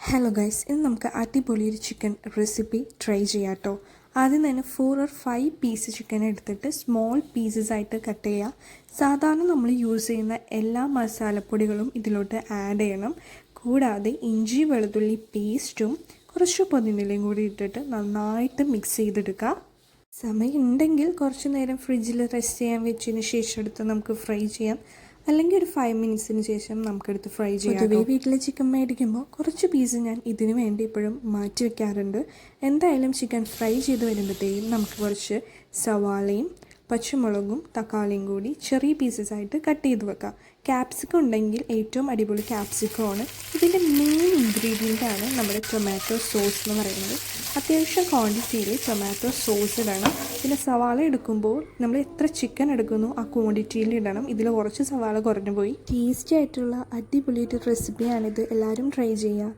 Hello guys, ഇന്ന് നമുക്ക് അടിപൊളിയൊരു chicken recipe try ചെയ്യാം കേട്ടോ. ആദ്യം തന്നെ 4 or 5 പീസ് ചിക്കൻ എടുത്തിട്ട് സ്മോൾ പീസസ് ആയിട്ട് കട്ട് ചെയ്യുക. സാധാരണ നമ്മൾ യൂസ് ചെയ്യുന്ന എല്ലാ മസാലപ്പൊടികളും ഇതിലോട്ട് ആഡ് ചെയ്യണം. കൂടാതെ ഇഞ്ചി വെളുത്തുള്ളി പേസ്റ്റും കുറച്ച് പുതിനയിലയും കൂടി ഇട്ടിട്ട് നന്നായിട്ട് മിക്സ് ചെയ്തെടുക്കുക. സമയം ഉണ്ടെങ്കിൽ കുറച്ച് നേരം ഫ്രിഡ്ജിൽ റെസ്റ്റ് ചെയ്യാൻ വെച്ചതിന് ശേഷം എടുത്ത് നമുക്ക് ഫ്രൈ ചെയ്യാം. അല്ലെങ്കിൽ ഒരു 5 മിനിറ്റ്സിന് ശേഷം നമുക്കെടുത്ത് ഫ്രൈ ചെയ്യാം. പൊതുവേ വീട്ടിലെ ചിക്കൻ മേടിക്കുമ്പോൾ കുറച്ച് പീസ് ഞാൻ ഇതിനു വേണ്ടി ഇപ്പോഴും മാറ്റി വയ്ക്കാറുണ്ട്. എന്തായാലും ചിക്കൻ ഫ്രൈ ചെയ്ത് വരുമ്പോഴത്തേക്കും നമുക്ക് കുറച്ച് സവാളയും പച്ചമുളകും തക്കാളിയും കൂടി ചെറിയ പീസസ് ആയിട്ട് കട്ട് ചെയ്ത് വെക്കാം. ക്യാപ്സിക്കം ഉണ്ടെങ്കിൽ ഏറ്റവും അടിപൊളി ക്യാപ്സിക്കമാണ്. ഇതിൻ്റെ മെയിൻ ഇൻഗ്രീഡിയൻ്റാണ് നമ്മുടെ ടൊമാറ്റോ സോസ് എന്ന് പറയുന്നത്. അത്യാവശ്യം ക്വാണ്ടിറ്റിയിൽ ടൊമാറ്റോ സോസ് ഇടണം. പിന്നെ സവാള എടുക്കുമ്പോൾ നമ്മൾ എത്ര ചിക്കൻ എടുക്കുന്നു ആ ക്വാണ്ടിറ്റിയിൽ ഇടണം. ഇതിൽ കുറച്ച് സവാള കുറഞ്ഞു പോയി. ടേസ്റ്റി ആയിട്ടുള്ള അടിപൊളിയായിട്ട് റെസിപ്പിയാണിത്. എല്ലാവരും ട്രൈ ചെയ്യുക.